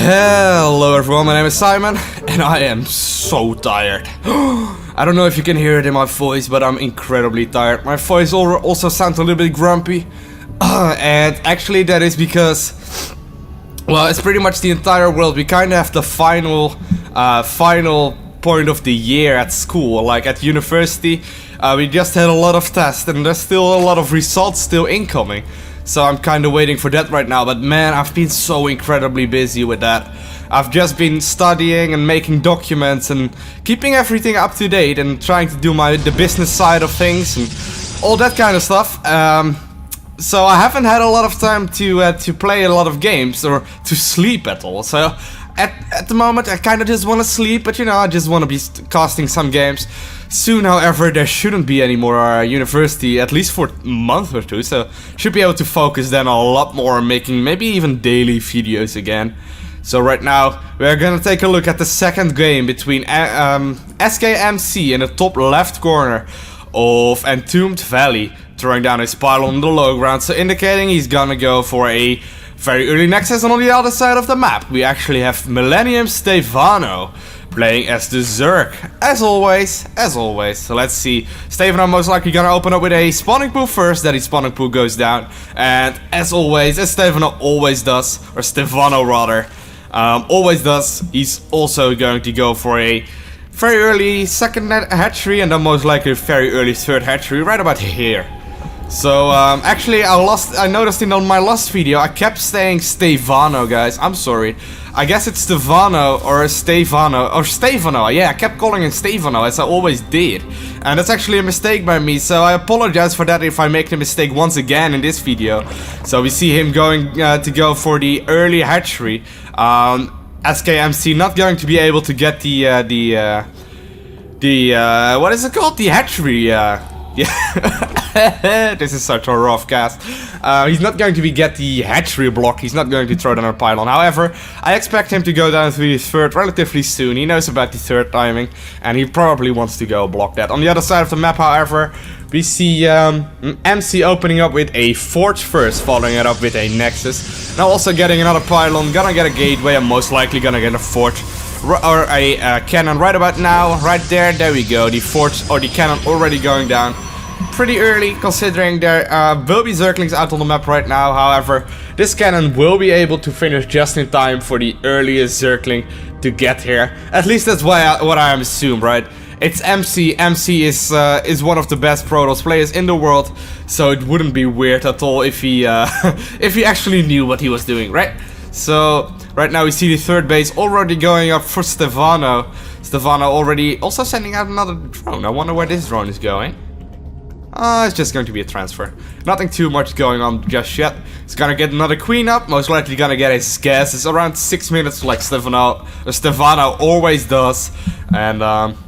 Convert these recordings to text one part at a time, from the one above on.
Hello everyone, my name is Simon, and I am so tired. I don't know if you can hear it in my voice, but I'm incredibly tired. My voice also sounds a little bit grumpy. And actually that is because, well, it's pretty much the entire world. We kind of have the final point of the year at school, like at university. We just had a lot of tests, and there's still a lot of results still incoming. So I'm kind of waiting for that right now, but man, I've been so incredibly busy with that. I've just been studying and making documents and keeping everything up to date and trying to do the business side of things and all that kind of stuff. So I haven't had a lot of time to play a lot of games or to sleep at all. So at the moment I kind of just want to sleep, but you know, I just want to be casting some games. Soon, however, there shouldn't be any more university, at least for a month or two, so should be able to focus then a lot more on making maybe even daily videos again. So right now, we're gonna take a look at the second game between SK.MC in the top left corner of Entombed Valley, throwing down his pylon on the low ground, so indicating he's gonna go for a very early nexus. And on the other side of the map, we actually have Mill.Stephano playing as the Zerg, as always. So let's see. Stephano most likely gonna open up with a spawning pool first, that his spawning pool goes down. And as always, as Stephano always does, or Stephano rather, always does, he's also going to go for a very early second hatchery, and then most likely a very early third hatchery, right about here. So, actually I noticed in my last video, I kept saying Stephano, guys. I'm sorry. I guess it's Stephano or Stephano. Yeah, I kept calling him Stephano, as I always did. And that's actually a mistake by me, so I apologize for that if I make the mistake once again in this video. So we see him going to go for the early hatchery. SK.MC not going to be able to get the what is it called? The hatchery, yeah. This is such a rough cast. He's not going to get the hatchery block. He's not going to throw down a pylon. However, I expect him to go down to the third relatively soon. He knows about the third timing, and he probably wants to go block that. On the other side of the map, however, we see MC opening up with a forge first, following it up with a nexus. Now also getting another pylon, gonna get a gateway, and most likely gonna get a forge. Or a cannon right about now, right there. There we go. The forge or the cannon already going down pretty early, considering there will be Zerglings out on the map right now. However, this cannon will be able to finish just in time for the earliest Zergling to get here. At least that's what I assume, right? It's MC. MC is one of the best Protoss players in the world, so it wouldn't be weird at all if he if he actually knew what he was doing, right? So right now we see the third base already going up for Stephano. Stephano already also sending out another drone. I wonder where this drone is going. It's just going to be a transfer. Nothing too much going on just yet. He's gonna get another queen up. Most likely gonna get his gas. It's around 6 minutes, like Stephano always does. And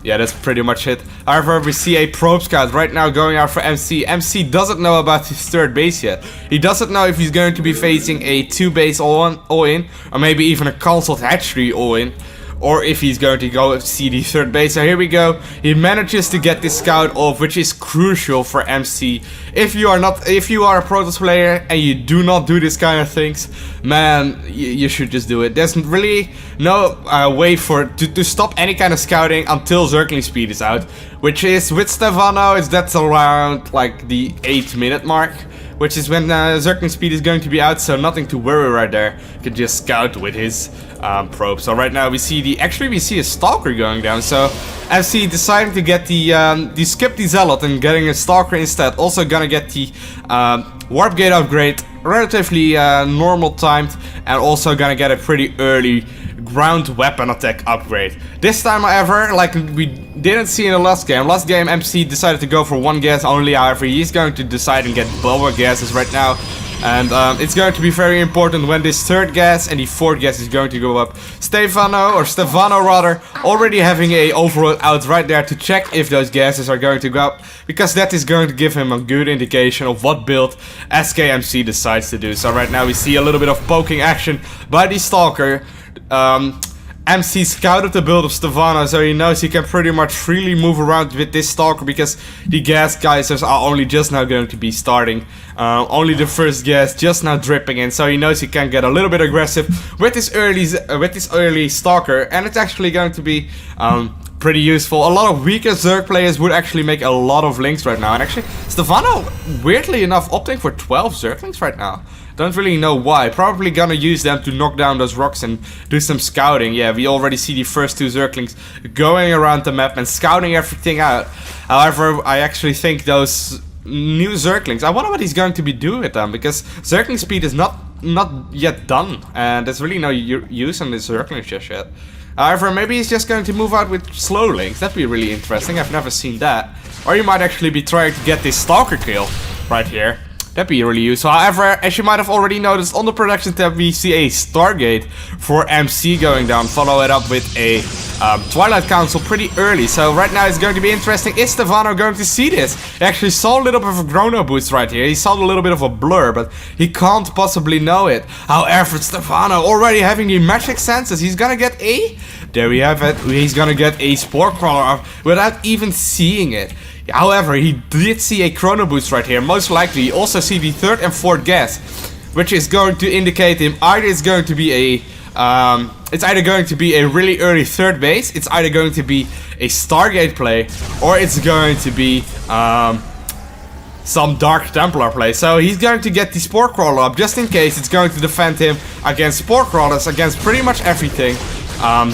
yeah, that's pretty much it. However, we see a probe scout right now going out for MC. MC doesn't know about his third base yet. He doesn't know if he's going to be facing a 2-base all-in, or maybe even a cancelled hatchery all-in, or if he's going to go see the third base. So here we go. He manages to get this scout off, which is crucial for MC. If you are a Protoss player and you do not do this kind of things, man, you should just do it. There's really no way to stop any kind of scouting until Zergling speed is out, which is with Stephano, that's around like the 8-minute mark, which is when Zergling speed is going to be out, so nothing to worry right there. You can just scout with his probe. So right now we see a Stalker going down, so MC deciding to get the skip the Zealot and getting a Stalker instead. Also gonna get the Warp Gate upgrade, relatively normal timed, and also gonna get a pretty early ground weapon attack upgrade. This time, however, like we didn't see in the last game, MC decided to go for one gas only. However, he's going to decide and get both gases right now. And it's going to be very important when this third gas and the fourth gas is going to go up. Stephano rather, already having a overall out right there to check if those gases are going to go up, because that is going to give him a good indication of what build SKMC decides to do. So right now we see a little bit of poking action by the Stalker. MC scouted the build of SK:MC, so he knows he can pretty much freely move around with this Stalker because the gas geysers are only just now going to be starting. Only the first gas just now dripping in, so he knows he can get a little bit aggressive with this early Stalker, and it's actually going to be pretty useful. A lot of weaker Zerg players would actually make a lot of links right now, and actually SK:MC, weirdly enough, opting for 12 Zerglings right now. Don't really know why. Probably gonna use them to knock down those rocks and do some scouting. Yeah, we already see the first 2 Zerglings going around the map and scouting everything out. However, I actually think those new Zerglings, I wonder what he's going to be doing with them, because Zergling speed is not yet done, and there's really no use on this Zerglings just yet. However, maybe he's just going to move out with slow links. That'd be really interesting. I've never seen that. Or you might actually be trying to get this Stalker kill right here. That'd be really useful. However, as you might have already noticed, on the production tab we see a Stargate for MC going down. Follow it up with a Twilight Council pretty early. So right now it's going to be interesting. Is SK:MC going to see this? He actually saw a little bit of a chrono boost right here. He saw a little bit of a blur, but he can't possibly know it. However, SK:MC already having the magic senses. He's gonna get a... There we have it. He's gonna get a Spore Crawler without even seeing it. However, he did see a chrono boost right here. Most likely, he also see the 3rd and 4th gas, which is going to indicate him either it's going to be a it's either going to be a really early 3rd base, it's either going to be a Stargate play, or it's going to be some Dark Templar play. So he's going to get the Spore Crawler up just in case. It's going to defend him against Spore Crawlers, against pretty much everything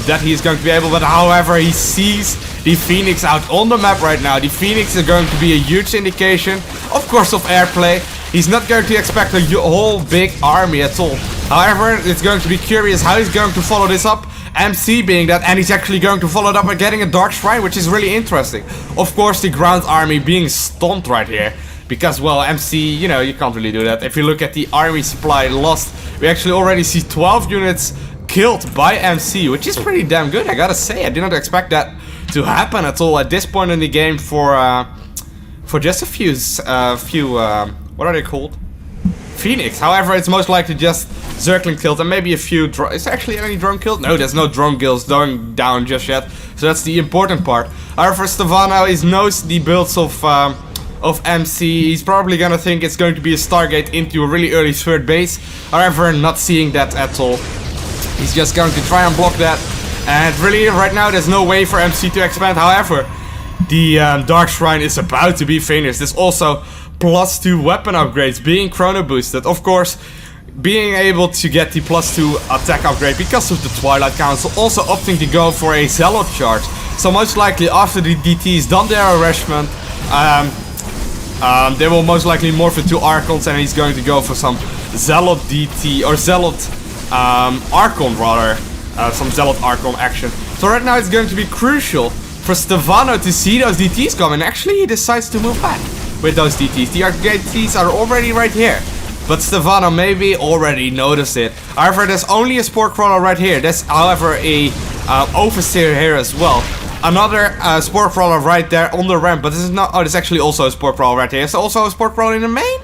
that he's going to be able. But however, he sees the Phoenix out on the map right now. The Phoenix is going to be a huge indication, of course, of airplay. He's not going to expect a whole big army at all. However, it's going to be curious how he's going to follow this up. MC being that, and he's actually going to follow it up by getting a Dark Shrine, which is really interesting. Of course, the ground army being stunned right here. Because, well, MC, you know, you can't really do that. If you look at the army supply lost, we actually already see 12 units killed by MC, which is pretty damn good, I gotta say. I did not expect that to happen at all at this point in the game for just a few, what are they called? Phoenix. However, it's most likely just Zergling killed and maybe a few is there actually any drone killed? No, there's no drone kills going down just yet. So that's the important part. However, SK:MC knows the builds of MC. He's probably gonna think it's going to be a Stargate into a really early 3rd base. However, not seeing that at all. He's just going to try and block that. And really, right now, there's no way for MC to expand. However, the Dark Shrine is about to be finished. There's also +2 weapon upgrades being chrono boosted. Of course, being able to get the +2 attack upgrade because of the Twilight Council. Also opting to go for a Zealot charge. So most likely, after the DT's done their arrangement, they will most likely morph into Archons, and he's going to go for some Zealot DT, or Zealot Archon rather. Some Zealot Archon action. So right now it's going to be crucial for SK:MC to see those DTs come, and actually he decides to move back with those DTs. The DTs are already right here, but SK:MC maybe already noticed it. However, there's only a Spore Crawler right here. There's, however, a Overseer here as well. Another Spore Crawler right there on the ramp, but this is not. Oh, there's actually also a Spore Crawler right here. Is there also a Spore Crawler in the main?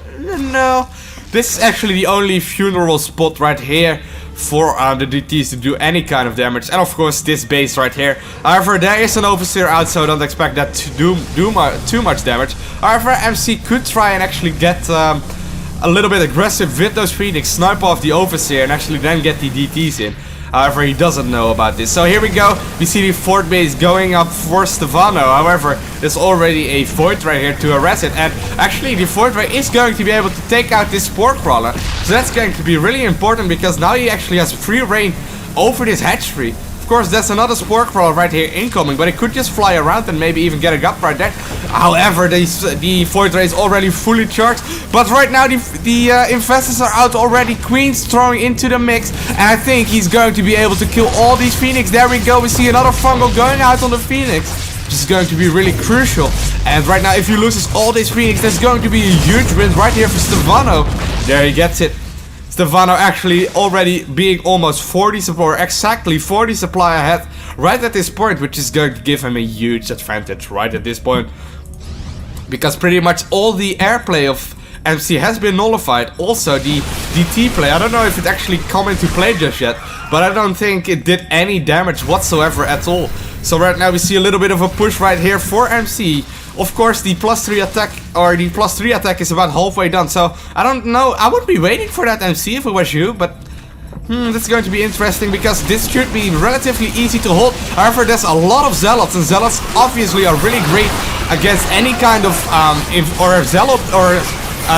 No. This is actually the only funeral spot right here for the DTs to do any kind of damage. And of course, this base right here. However, there is an Overseer out, so don't expect that to do too much damage. However, MC could try and actually get a little bit aggressive with those Phoenix, snipe off the Overseer, and actually then get the DTs in. However, he doesn't know about this. So here we go. We see the 4th base going up for SK:MC. However, there's already a Void Ray here to arrest it. And actually, the Void Ray is going to be able to take out this Spore Crawler. So that's going to be really important, because now he actually has free reign over this hatchery. Of course, there's another Spore Crawler right here incoming, but it could just fly around and maybe even get a gut right there. However, the Void Ray is already fully charged. But right now, the Infestors are out already. Queen's throwing into the mix. And I think he's going to be able to kill all these Phoenix. There we go. We see another fungal going out on the Phoenix, which is going to be really crucial. And right now, if he loses all these Phoenix, there's going to be a huge win right here for SK:MC. There he gets it. SK:MC actually already being almost 40 supply, exactly 40 supply ahead right at this point, which is going to give him a huge advantage right at this point. Because pretty much all the airplay of MC has been nullified. Also, the DT play, I don't know if it actually come into play just yet, but I don't think it did any damage whatsoever at all. So right now we see a little bit of a push right here for MC. Of course, the +3 attack, or the +3 attack is about halfway done. So I don't know, I would be waiting for that MC if it was you, but that's going to be interesting because this should be relatively easy to hold. However, there's a lot of Zealots, and Zealots obviously are really great against any kind of Zealot or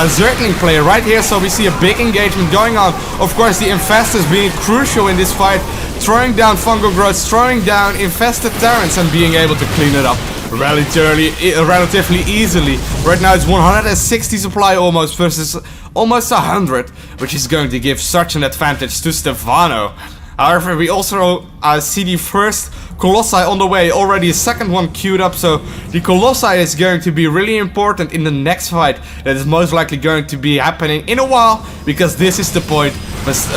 Zergling player right here. So we see a big engagement going on. Of course, the Infestors being crucial in this fight, throwing down fungal growths, throwing down infested Terrans, and being able to clean it up relatively easily. Right now it's 160 supply almost versus almost 100, which is going to give such an advantage to Stephano. However, we also see the first Colossi on the way, already a second one queued up, so the Colossi is going to be really important in the next fight that is most likely going to be happening in a while, because this is the point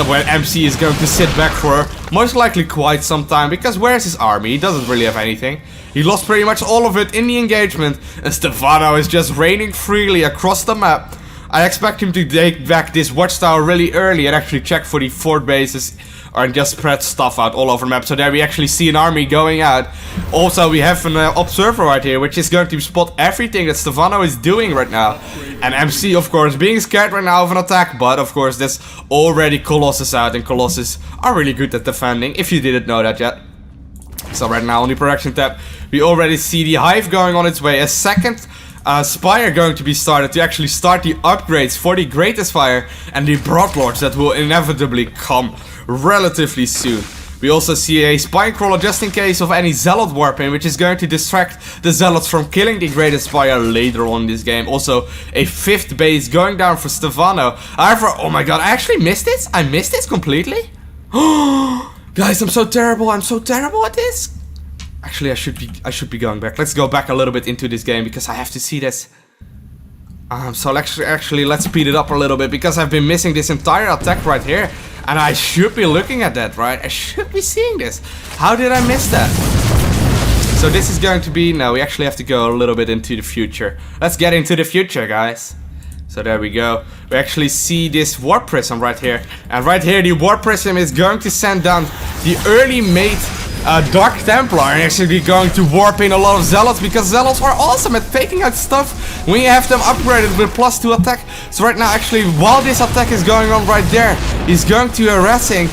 when MC is going to sit back for most likely quite some time, because where's his army? He doesn't really have anything. He lost pretty much all of it in the engagement, and Stephano is just reigning freely across the map. I expect him to take back this watchtower really early and actually check for the fort bases and just spread stuff out all over the map. So there we actually see an army going out. Also, we have an observer right here, which is going to spot everything that Stephano is doing right now. And MC, of course, being scared right now of an attack. But, of course, there's already Colossus out. And Colossus are really good at defending, if you didn't know that yet. So right now on the production tab, we already see the Hive going on its way. A second Spire going to be started to actually start the upgrades for the Greatest Fire and the Broodlords that will inevitably come relatively soon. We also see a Spinecrawler just in case of any Zealot warping, which is going to distract the Zealots from killing the Greatest Fire later on in this game. Also, a 5th base going down for Stephano. However, oh my god, I actually missed this? I missed this completely? Guys, I'm so terrible at this. Actually, I should be going back. Let's go back a little bit into this game because I have to see this. So actually, let's speed it up a little bit because I've been missing this entire attack right here. And I should be looking at that, right? I should be seeing this. How did I miss that? So this is going to be... No, we actually have to go a little bit into the future. Let's get into the future, guys. So there we go. We actually see this Warp Prism right here. And right here, the Warp Prism is going to send down the early made Dark Templar and actually going to warp in a lot of Zealots, because Zealots are awesome at taking out stuff when you have them upgraded with +2 attack. So right now, actually, while this attack is going on right there, he's going to harassing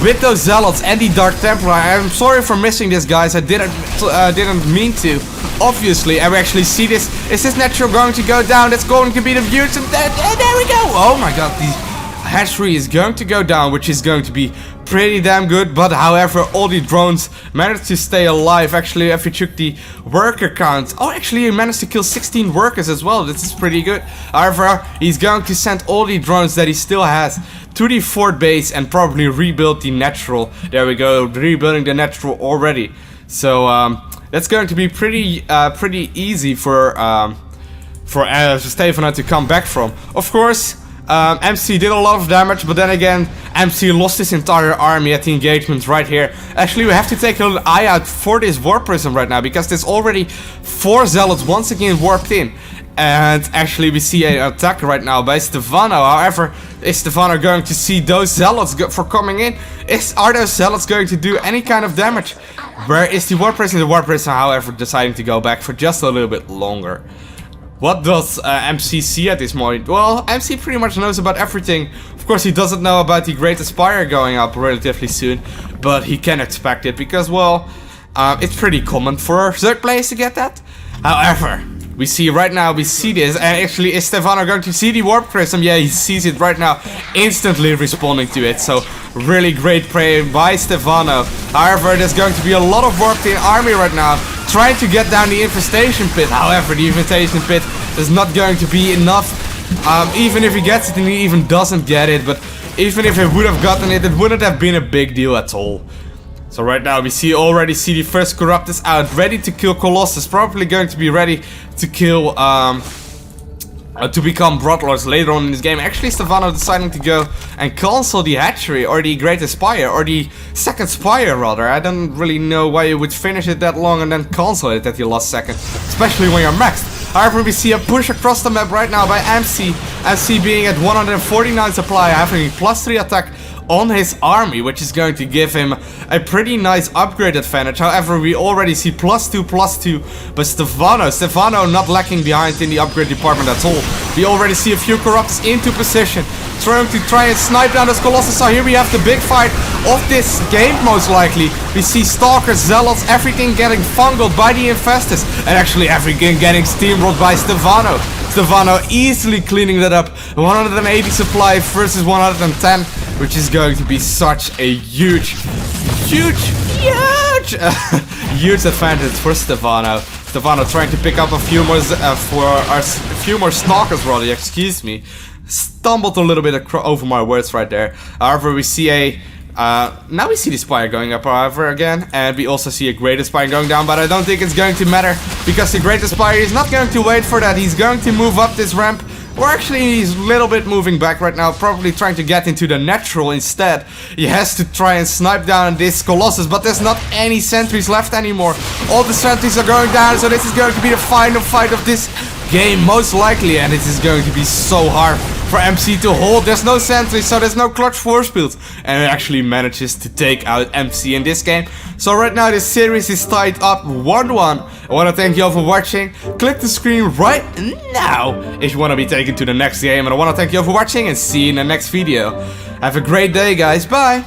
with those Zealots and the Dark Templar. I'm sorry for missing this, guys. I didn't mean to, obviously. And we actually see this. Is this natural going to go down? That's going to be the view. There we go. Oh my god, the hatchery is going to go down, which is going to be pretty damn good. But however, all the drones managed to stay alive. Actually, if you took the worker count, oh, actually he managed to kill 16 workers as well. This is pretty good. However, he's going to send all the drones that he still has to the fort base and probably rebuild the natural. There we go, rebuilding the natural already. So that's going to be pretty easy for Stephano to come back from. Of course, MC did a lot of damage, but then again, MC lost his entire army at the engagement right here. Actually, we have to take an eye out for this Warp Prism right now, because there's already 4 Zealots once again warped in. And actually, we see an attack right now by Stephano. However, is Stephano going to see those Zealots for coming in? Are those Zealots going to do any kind of damage? Where is the Warp Prism? The Warp Prism, however, deciding to go back for just a little bit longer. What does MC see at this moment? Well, MC pretty much knows about everything. Of course, he doesn't know about the Greatest Fire going up relatively soon, but he can expect it because, well, it's pretty common for Zerg players to get that. However, we see right now, we see this, and actually, is Stephano going to see the Warp Prism? Yeah, he sees it right now, instantly responding to it. So, really great play by Stephano. However, there's going to be a lot of warped in army right now, trying to get down the infestation pit. However, the infestation pit is not going to be enough. Even if he gets it, and he even doesn't get it. But even if he would have gotten it, it wouldn't have been a big deal at all. So right now we already see the first Corruptus out, ready to kill Colossus. Probably going to be ready to kill, to become Broodlords later on in this game. Actually, Stephano deciding to go and cancel the hatchery, or the Greatest Spire, or the second Spire rather. I don't really know why you would finish it that long and then cancel it at the last second, especially when you're maxed. However, we see a push across the map right now by MC. MC being at 149 supply, having +3 attack on his army, which is going to give him a pretty nice upgrade advantage. However, we already see +2, +2, but Stephano not lacking behind in the upgrade department at all. We already see a few corrupts into position, trying to and snipe down this Colossus. So here we have the big fight of this game, most likely. We see Stalkers, Zealots, everything getting fungled by the Infestors, and actually everything getting steamrolled by Stephano. Stephano easily cleaning that up. 180 supply versus 110, which is going to be such a huge advantage for Stephano. Stephano trying to pick up a few more Stalkers, rather, excuse me. Stumbled a little bit over my words right there. However, we see a now we see the Spire going up, however, again, and we also see a Greater Spire going down, but I don't think it's going to matter, because the Greater Spire is not going to wait for that. He's going to move up this ramp, or actually he's a little bit moving back right now, probably trying to get into the natural instead. He has to try and snipe down this Colossus, but there's not any sentries left anymore. All the sentries are going down, so this is going to be the final fight of this game, most likely, and it is going to be so hard for MC to hold. There's no sentries, so there's no clutch force field, and it actually manages to take out MC in this game. So right now this series is tied up 1-1. I want to thank you all for watching. Click the screen right now if you want to be taken to the next game, and I want to thank you all for watching and see you in the next video. Have a great day, guys. Bye.